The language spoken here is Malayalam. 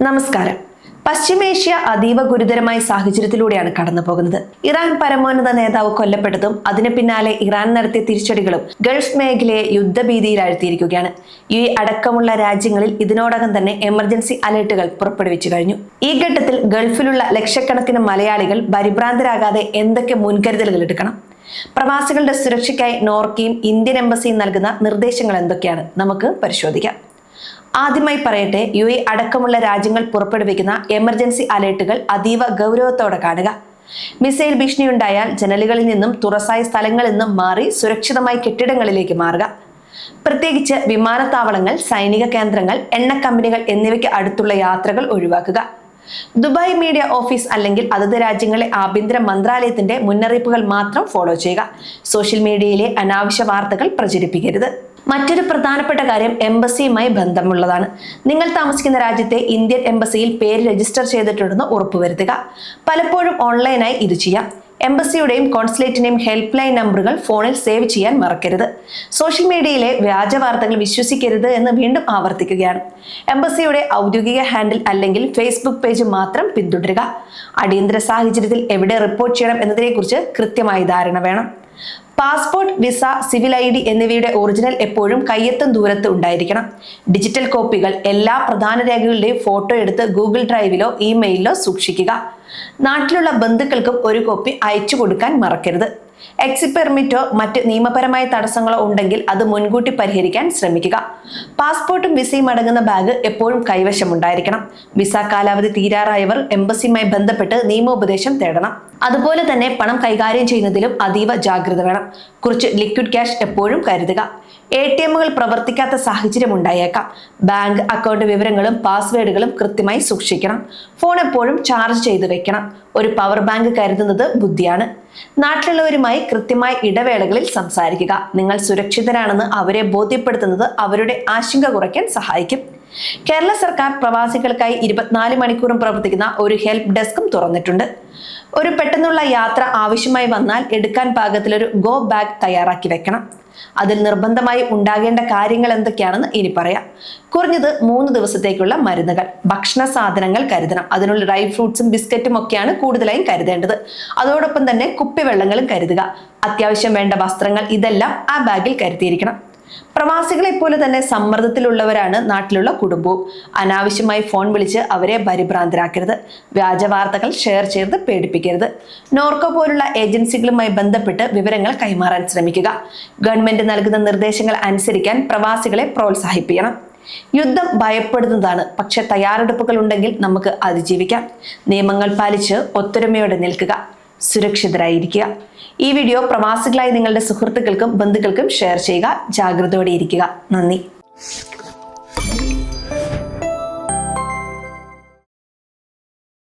നമസ്കാരം. പശ്ചിമേഷ്യ അതീവ ഗുരുതരമായ സാഹചര്യത്തിലൂടെയാണ് കടന്നു പോകുന്നത്. ഇറാൻ പരമോന്നത നേതാവ് കൊല്ലപ്പെട്ടതും അതിന് പിന്നാലെ ഇറാൻ നടത്തിയ തിരിച്ചടികളും ഗൾഫ് മേഖലയെ യുദ്ധഭീതിയിലാഴ്ത്തിയിരിക്കുകയാണ്. അടക്കമുള്ള രാജ്യങ്ങളിൽ ഇതിനോടകം തന്നെ എമർജൻസി അലേർട്ടുകൾ പുറപ്പെടുവിച്ചു കഴിഞ്ഞു. ഈ ഘട്ടത്തിൽ ഗൾഫിലുള്ള ലക്ഷക്കണക്കിന് മലയാളികൾ പരിഭ്രാന്തരാകാതെ എന്തൊക്കെ മുൻകരുതലുകൾ എടുക്കണം? പ്രവാസികളുടെ സുരക്ഷയ്ക്കായി നോർക്കയും ഇന്ത്യൻ എംബസിയും നൽകുന്ന നിർദ്ദേശങ്ങൾ എന്തൊക്കെയാണ്? നമുക്ക് പരിശോധിക്കാം. ആദ്യമായി പറയട്ടെ, അടക്കമുള്ള രാജ്യങ്ങൾ പുറപ്പെടുവിക്കുന്ന എമർജൻസി അലേർട്ടുകൾ അതീവ ഗൗരവത്തോടെ കാണുക. മിസൈൽ ഭീഷണിയുണ്ടായാൽ ജനലുകളിൽ നിന്നും തുറസായ സ്ഥലങ്ങളിൽ നിന്നും മാറി സുരക്ഷിതമായ കെട്ടിടങ്ങളിലേക്ക് മാറുക. പ്രത്യേകിച്ച് വിമാനത്താവളങ്ങൾ, സൈനിക കേന്ദ്രങ്ങൾ, എണ്ണ കമ്പനികൾ എന്നിവയ്ക്ക് അടുത്തുള്ള യാത്രകൾ ഒഴിവാക്കുക. ദുബായ് മീഡിയ ഓഫീസ് അല്ലെങ്കിൽ അതത് രാജ്യങ്ങളെ ആഭ്യന്തര മന്ത്രാലയത്തിന്റെ മുന്നറിയിപ്പുകൾ മാത്രം ഫോളോ ചെയ്യുക. സോഷ്യൽ മീഡിയയിലെ അനാവശ്യ വാർത്തകൾ പ്രചരിപ്പിക്കരുത്. മറ്റൊരു പ്രധാനപ്പെട്ട കാര്യം എംബസിയുമായി ബന്ധമുള്ളതാണ്. നിങ്ങൾ താമസിക്കുന്ന രാജ്യത്തെ ഇന്ത്യൻ എംബസിയിൽ പേര് രജിസ്റ്റർ ചെയ്തിട്ടുണ്ടെന്ന് ഉറപ്പുവരുത്തുക. പലപ്പോഴും ഓൺലൈനായി ഇത് ചെയ്യാം. എംബസിയുടെയും കോൺസുലേറ്റിന്റെയും ഹെൽപ്പ് ലൈൻ നമ്പറുകൾ ഫോണിൽ സേവ് ചെയ്യാൻ മറക്കരുത്. സോഷ്യൽ മീഡിയയിലെ വ്യാജ വാർത്തകൾ വിശ്വസിക്കരുത് എന്ന് വീണ്ടും ആവർത്തിക്കുകയാണ്. എംബസിയുടെ ഔദ്യോഗിക ഹാൻഡിൽ അല്ലെങ്കിൽ ഫേസ്ബുക്ക് പേജ് മാത്രം പിന്തുടരുക. അടിയന്തര സാഹചര്യത്തിൽ എവിടെ റിപ്പോർട്ട് ചെയ്യണം എന്നതിനെക്കുറിച്ച് കൃത്യമായ ധാരണ വേണം. പാസ്പോർട്ട്, വിസ, സിവിൽ ID എന്നിവയുടെ ഒറിജിനൽ എപ്പോഴും കയ്യെത്തും ദൂരത്ത് ഉണ്ടായിരിക്കണം. ഡിജിറ്റൽ കോപ്പികൾ എല്ലാ പ്രധാന രേഖകളുടെയും ഫോട്ടോ എടുത്ത് ഗൂഗിൾ ഡ്രൈവിലോ ഇമെയിലിലോ സൂക്ഷിക്കുക. നാട്ടിലുള്ള ബന്ധുക്കൾക്കും ഒരു കോപ്പി അയച്ചു കൊടുക്കാൻ മറക്കരുത്. എക്സിറ്റ് പെർമിറ്റോ മറ്റ് നിയമപരമായ തടസ്സങ്ങളോ ഉണ്ടെങ്കിൽ അത് മുൻകൂട്ടി പരിഹരിക്കാൻ ശ്രമിക്കുക. പാസ്പോർട്ടും വിസയും അടങ്ങുന്ന ബാഗ് എപ്പോഴും കൈവശമുണ്ടായിരിക്കണം. വിസ കാലാവധി തീരാറായവർ എംബസിയുമായി ബന്ധപ്പെട്ട് നിയമോപദേശം തേടണം. അതുപോലെ തന്നെ പണം കൈകാര്യം ചെയ്യുന്നതിലും അതീവ ജാഗ്രത വേണം. കുറച്ച് ലിക്വിഡ് ക്യാഷ് എപ്പോഴും കരുതുക. ATMകൾ പ്രവർത്തിക്കാത്ത സാഹചര്യം ഉണ്ടായേക്കാം. ബാങ്ക് അക്കൗണ്ട് വിവരങ്ങളും പാസ്വേഡുകളും കൃത്യമായി സൂക്ഷിക്കണം. ഫോൺ എപ്പോഴും ചാർജ് ചെയ്ത് വെക്കണം. ഒരു പവർ ബാങ്ക് കരുതുന്നത് ബുദ്ധിയാണ്. നാട്ടിലുള്ളവരുമായി കൃത്യമായ ഇടവേളകളിൽ സംസാരിക്കുക. നിങ്ങൾ സുരക്ഷിതരാണെന്ന് അവരെ ബോധ്യപ്പെടുത്തുന്നത് അവരുടെ ആശങ്ക കുറയ്ക്കാൻ സഹായിക്കും. കേരള സർക്കാർ പ്രവാസികൾക്കായി 24 മണിക്കൂറും പ്രവർത്തിക്കുന്ന ഒരു ഹെൽപ്പ് ഡെസ്കും തുറന്നിട്ടുണ്ട്. ഒരു പെട്ടെന്നുള്ള യാത്ര ആവശ്യമായി വന്നാൽ എടുക്കാൻ പാകത്തിലൊരു ഗോ ബാഗ് തയ്യാറാക്കി വെക്കണം. അതിൽ നിർബന്ധമായി ഉണ്ടാകേണ്ട കാര്യങ്ങൾ എന്തൊക്കെയാണെന്ന് ഇനി പറയാം. കുറഞ്ഞത് 3 ദിവസത്തേക്കുള്ള മരുന്നുകൾ, ഭക്ഷണ സാധനങ്ങൾ കരുതണം. അതിനുള്ള ഡ്രൈ ഫ്രൂട്ട്സും ബിസ്ക്കറ്റും ഒക്കെയാണ് കൂടുതലായും കരുതേണ്ടത്. അതോടൊപ്പം തന്നെ കുപ്പിവെള്ളങ്ങളും കരുതുക. അത്യാവശ്യം വേണ്ട വസ്ത്രങ്ങൾ, ഇതെല്ലാം ആ ബാഗിൽ കരുതിയിരിക്കണം. പ്രവാസികളെ പോലെ തന്നെ സമ്മർദ്ദത്തിലുള്ളവരാണ് നാട്ടിലുള്ള കുടുംബവും. അനാവശ്യമായി ഫോൺ വിളിച്ച് അവരെ പരിഭ്രാന്തരാക്കരുത്. വ്യാജ വാർത്തകൾ ഷെയർ ചെയ്ത് പേടിപ്പിക്കരുത്. നോർക്കോ പോലുള്ള ഏജൻസികളുമായി ബന്ധപ്പെട്ട് വിവരങ്ങൾ കൈമാറാൻ ശ്രമിക്കുക. ഗവൺമെന്റ് നൽകുന്ന നിർദ്ദേശങ്ങൾ അനുസരിക്കാൻ പ്രവാസികളെ പ്രോത്സാഹിപ്പിക്കണം. യുദ്ധം ഭയപ്പെടുന്നതാണ്, പക്ഷെ തയ്യാറെടുപ്പുകൾ ഉണ്ടെങ്കിൽ നമുക്ക് അതിജീവിക്കാം. നിയമങ്ങൾ പാലിച്ച് ഒത്തൊരുമയോടെ നിൽക്കുക. സുരക്ഷിതരായിരിക്കുക. ഈ വീഡിയോ പ്രവാസികളായി നിങ്ങളുടെ സുഹൃത്തുക്കൾക്കും ബന്ധുക്കൾക്കും ഷെയർ ചെയ്യുക. ജാഗ്രതയോടെ ഇരിക്കുക. നന്ദി.